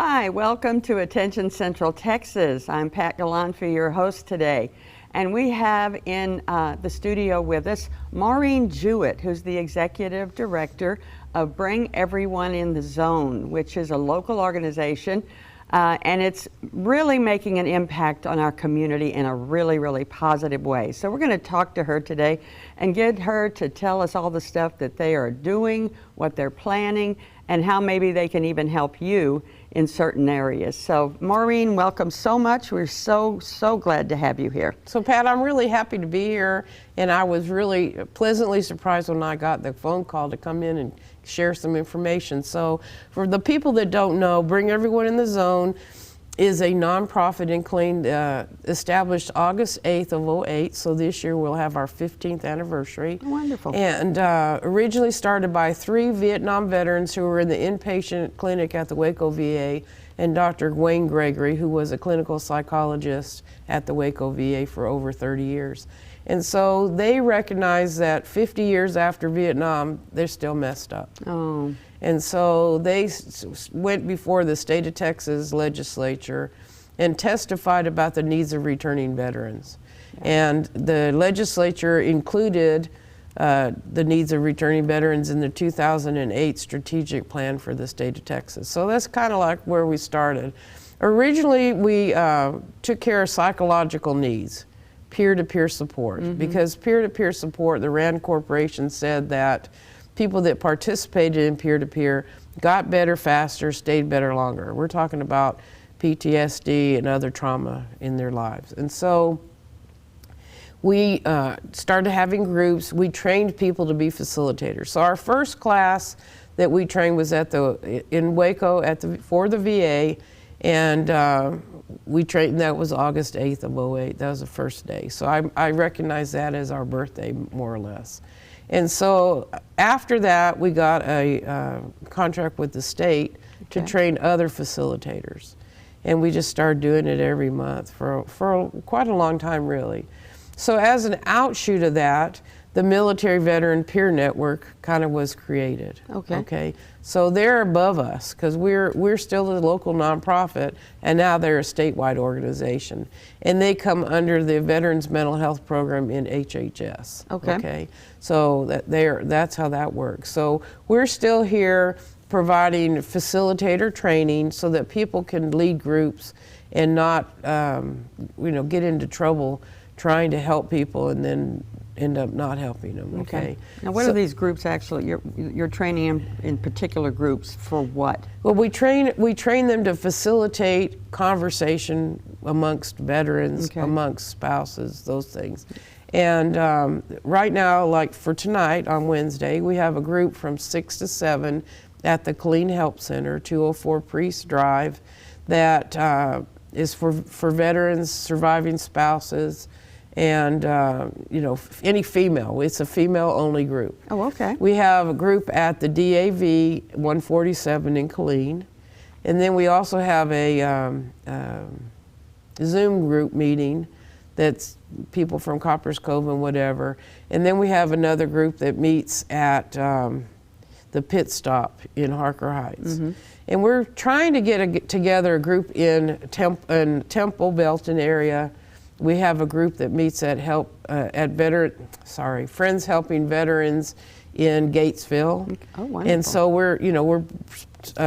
Hi, welcome to Attention Central Texas. I'm Pat Galanfi, your host today. And we have in the studio with us Maureen Jewett, who's the Executive Director of Bring Everyone in the Zone, which is a local organization. And it's really making an impact on our community in a really positive way. So we're going to talk to her today and get her to tell us all the stuff that they are doing, what they're planning, and how maybe they can even help you in certain areas. So Maureen, welcome so much. We're so glad to have you here. So Pat, I'm really happy to be here, and I was really pleasantly surprised when I got the phone call to come in and share some information. So for the people that don't know, Bring Everyone in the Zone is a nonprofit in Killeen, established August 8th of 08, so this year we'll have our 15th anniversary. Wonderful. And originally started by 3 Vietnam veterans who were in the inpatient clinic at the Waco VA, and Dr. Wayne Gregory, who was a clinical psychologist at the Waco VA for over 30 years. And so they recognized that 50 years after Vietnam, they're still messed up. Oh. And so they went before the state of Texas legislature and testified about the needs of returning veterans. Yeah. And the legislature included the needs of returning veterans in the 2008 strategic plan for the state of Texas. So that's kind of like where we started. Originally, we took care of psychological needs, peer-to-peer support, because peer-to-peer support, the RAND Corporation said that people that participated in peer-to-peer got better faster, stayed better longer. We're talking about PTSD and other trauma in their lives. And so we started having groups. We trained people to be facilitators. So our first class that we trained was in Waco for the VA, and we trained, that was August 8th of 08. That was the first day. So I recognize that as our birthday, more or less. And so after that, we got a contract with the state to train other facilitators. And we just started doing it every month for quite a long time, really. So as an outshoot of that, the Military Veteran Peer Network kind of was created. Okay. So they're above us because we're still a local nonprofit, and now they're a statewide organization, and they come under the Veterans Mental Health Program in HHS. Okay. So that's how that works. So we're still here providing facilitator training so that people can lead groups and not get into trouble trying to help people and then end up not helping them. Okay. Now, what are these groups actually? You're training them in particular groups for what? Well, we train them to facilitate conversation amongst veterans, amongst spouses, those things. And right now, like for tonight on Wednesday, we have a group from 6 to 7 at the Killeen Help Center, 204 Priest Drive, that is for veterans, surviving spouses, and any female. It's a female-only group. Oh, okay. We have a group at the DAV 147 in Killeen, and then we also have a Zoom group meeting that's people from Coppers Cove and whatever, and then we have another group that meets at the Pit Stop in Harker Heights. And we're trying to get together a group in Temple, Belton area. We have a group that meets at Friends Helping Veterans in Gatesville. Oh, wonderful. And so we're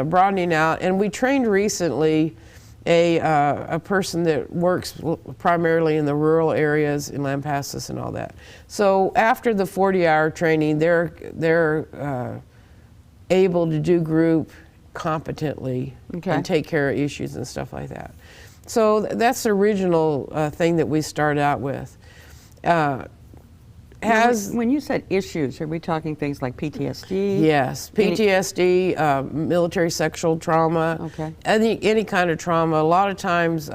broadening out. And we trained recently a person that works primarily in the rural areas in Lampasas and all that. So after the 40-hour training, they're able to do group competently and take care of issues and stuff like that. So that's the original thing that we started out with. When you said issues, are we talking things like PTSD? Yes, PTSD, military sexual trauma, any kind of trauma. A lot of times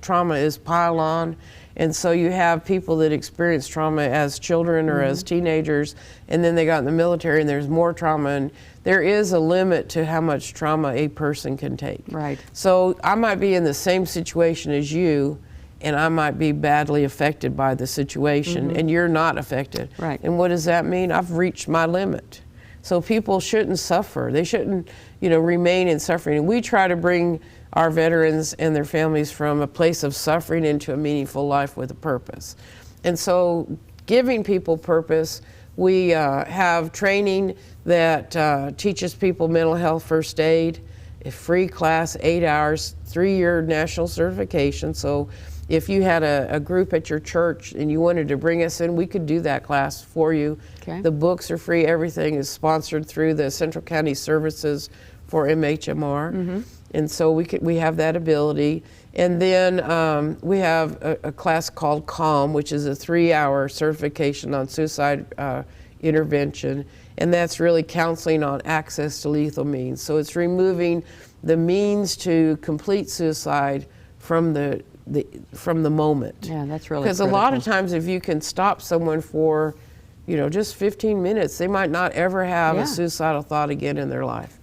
trauma is pile on, and so you have people that experience trauma as children or as teenagers, and then they got in the military and there's more trauma, and there is a limit to how much trauma a person can take. Right. So I might be in the same situation as you, and I might be badly affected by the situation, and you're not affected. Right. And what does that mean? I've reached my limit. So people shouldn't suffer. They shouldn't, remain in suffering. And we try to bring our veterans and their families from a place of suffering into a meaningful life with a purpose. And so giving people purpose, we have training that teaches people mental health first aid, a free class, 8 hours, 3-year national certification. So if you had a group at your church and you wanted to bring us in, we could do that class for you. Okay. The books are free. Everything is sponsored through the Central County Services for MHMR. And so we have that ability. And then we have a class called CALM, which is a 3-hour certification on suicide intervention. And that's really counseling on access to lethal means. So it's removing the means to complete suicide from the moment. Yeah, that's really Because a lot of times if you can stop someone for, just 15 minutes, they might not ever have a suicidal thought again in their life.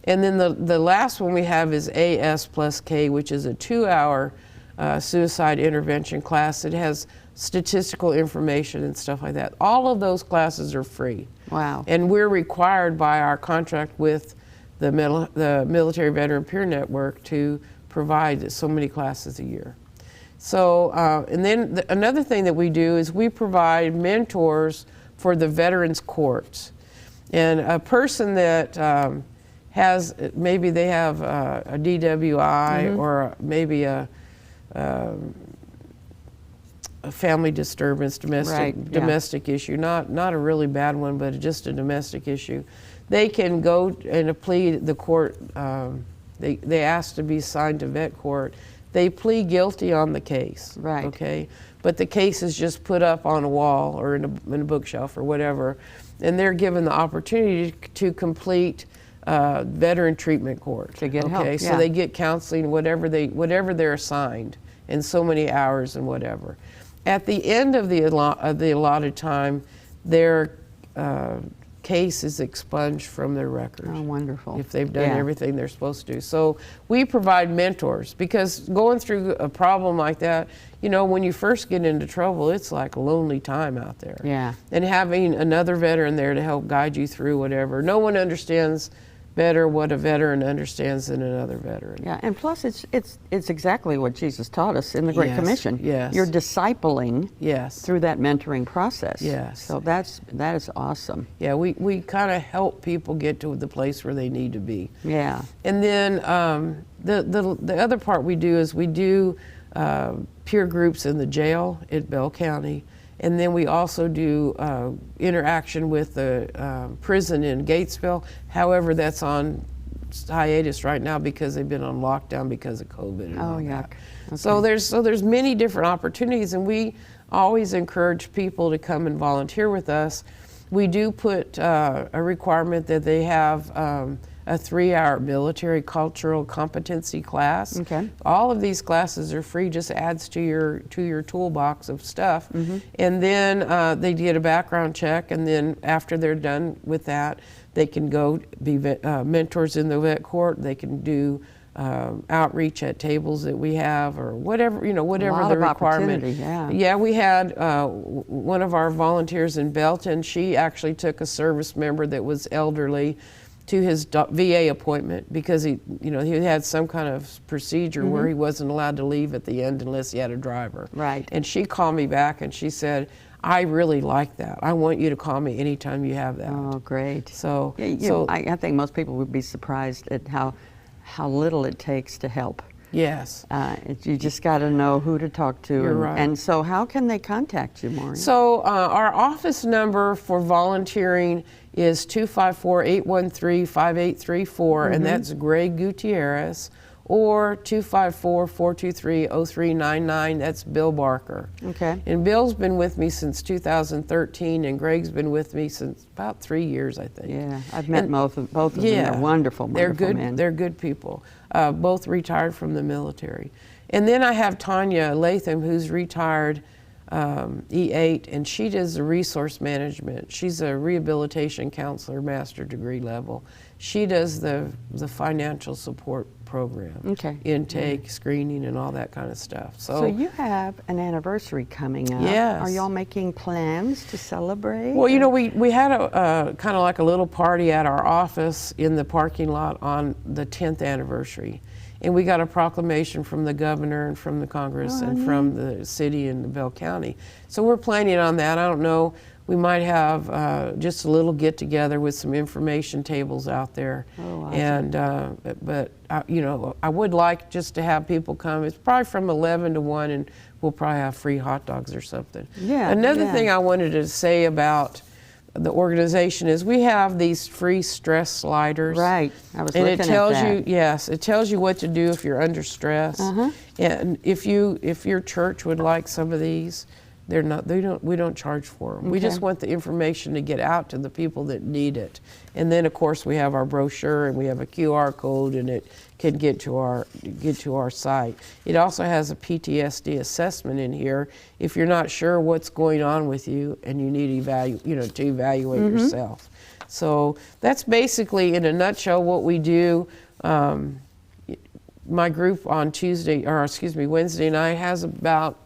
And then the last one we have is AS plus K, which is a 2-hour suicide intervention class. It has statistical information and stuff like that. All of those classes are free. Wow. And we're required by our contract with the Military Veteran Peer Network to provide so many classes a year. So, and then another thing that we do is we provide mentors for the veterans courts. And a person that has, maybe they have a DWI or maybe a family disturbance, domestic issue, not a really bad one, but just a domestic issue. They can go and plead the court, they ask to be assigned to vet court. They plead guilty on the case, okay? But the case is just put up on a wall or in a bookshelf or whatever, and they're given the opportunity to complete veteran treatment court. To get help, So they get counseling, whatever they're assigned, in so many hours and whatever. At the end of the allotted time, their case is expunged from their record. Oh, wonderful. If they've done everything they're supposed to do. So we provide mentors, because going through a problem like that, when you first get into trouble, it's like a lonely time out there. Yeah. And having another veteran there to help guide you through whatever. No one understands better what a veteran understands than another veteran. Yeah, and plus it's exactly what Jesus taught us in the Great Commission. Yes. You're discipling through that mentoring process. Yes. So that is awesome. Yeah, we kind of help people get to the place where they need to be. Yeah. And then the other part we do is we do peer groups in the jail at Bell County. And then we also do interaction with the prison in Gatesville. However, that's on hiatus right now because they've been on lockdown because of COVID and all that. Okay. So there's many different opportunities, and we always encourage people to come and volunteer with us. We do put a requirement that they have a 3-hour military cultural competency class. Okay. All of these classes are free, just adds to your toolbox of stuff. And then they get a background check, and then after they're done with that, they can go be mentors in the vet court. They can do outreach at tables that we have, or whatever, whatever the requirement. Yeah, we had one of our volunteers in Belton. She actually took a service member that was elderly to his VA appointment because he had some kind of procedure where he wasn't allowed to leave at the end unless he had a driver. Right. And she called me back and she said, I really like that. I want you to call me anytime you have that. Oh, great. So, I think most people would be surprised at how little it takes to help. Yes. You just got to know who to talk to. You're right. And so how can they contact you, Maureen? So our office number for volunteering is 254-813-5834, and that's Greg Gutierrez, or 254-423-0399, that's Bill Barker. Okay. And Bill's been with me since 2013, and Greg's been with me since about 3 years, I think. Yeah, I've met both of them. They're wonderful, they're good men. They're good people, both retired from the military. And then I have Tanya Latham, who's retired E8, and she does the resource management. She's a rehabilitation counselor, master degree level. She does the financial support program, intake, screening, and all that kind of stuff. So you have an anniversary coming up. Yes. Are y'all making plans to celebrate? Well, we had a kind of like a little party at our office in the parking lot on the 10th anniversary. And we got a proclamation from the governor and from the Congress and from the city and Bell County. So we're planning on that. I don't know, we might have just a little get together with some information tables out there. Oh, awesome. And but you know, I would like just to have people come. It's probably from 11 to 1, and we'll probably have free hot dogs or something. Yeah. Another thing I wanted to say about the organization is we have these free stress sliders. Right. I was And looking it tells at that. you, yes, it tells you what to do if you're under stress. And if your church would like some of these, we don't charge for them. We just want the information to get out to the people that need it. And then of course we have our brochure and we have a QR code, and it can get to our site. It also has a PTSD assessment in here if you're not sure what's going on with you and you need to evaluate yourself. So that's basically in a nutshell what we do. My group on Wednesday night has about,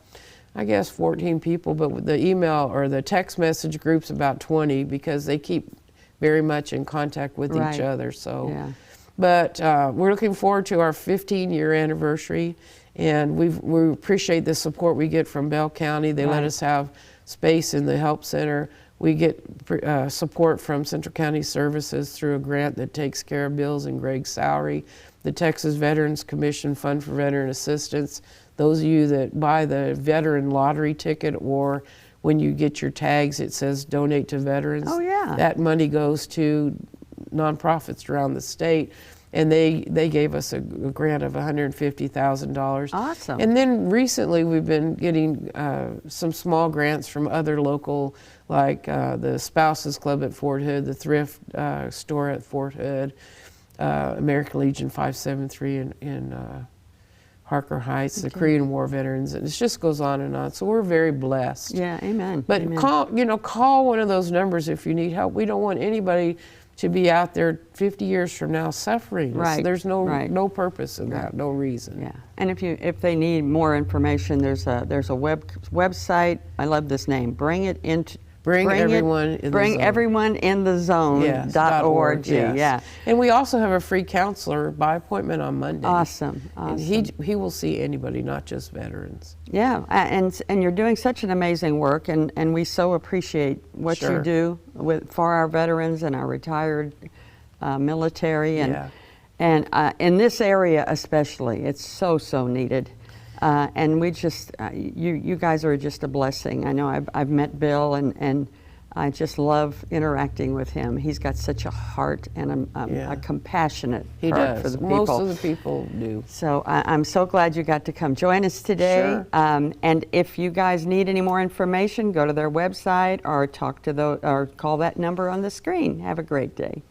I guess, 14 people, but the email or the text message group's about 20 because they keep very much in contact with each other. So, Yeah. But we're looking forward to our 15-year anniversary, and we appreciate the support we get from Bell County. They let us have space in the help center. We get support from Central County Services through a grant that takes care of bills and Greg's salary. The Texas Veterans Commission Fund for Veteran Assistance. Those of you that buy the veteran lottery ticket, or when you get your tags, it says donate to veterans. Oh, yeah. That money goes to nonprofits around the state. And they gave us a grant of $150,000. Awesome. And then recently we've been getting some small grants from other local, like the Spouses Club at Fort Hood, the Thrift Store at Fort Hood, American Legion 573 in Harker Heights, the Korean War veterans, and it just goes on and on. So we're very blessed. Yeah, amen. But Amen. call one of those numbers if you need help. We don't want anybody to be out there 50 years from now suffering. Right. There's no Right. no purpose in that, no reason. Yeah, and if they need more information, there's a website. I love this name. Bring everyone in the zone. Yes, .org. yes. Yeah. And we also have a free counselor by appointment on Monday. Awesome. And he will see anybody, not just veterans. Yeah, and you're doing such an amazing work, and we so appreciate what you do for our veterans and our retired military, and in this area especially, it's so needed. And we just, you guys are just a blessing. I know I've met Bill, and I just love interacting with him. He's got such a heart and a compassionate heart for the people. Most of the people do. So I'm so glad you got to come join us today. Sure. And if you guys need any more information, go to their website or or call that number on the screen. Have a great day.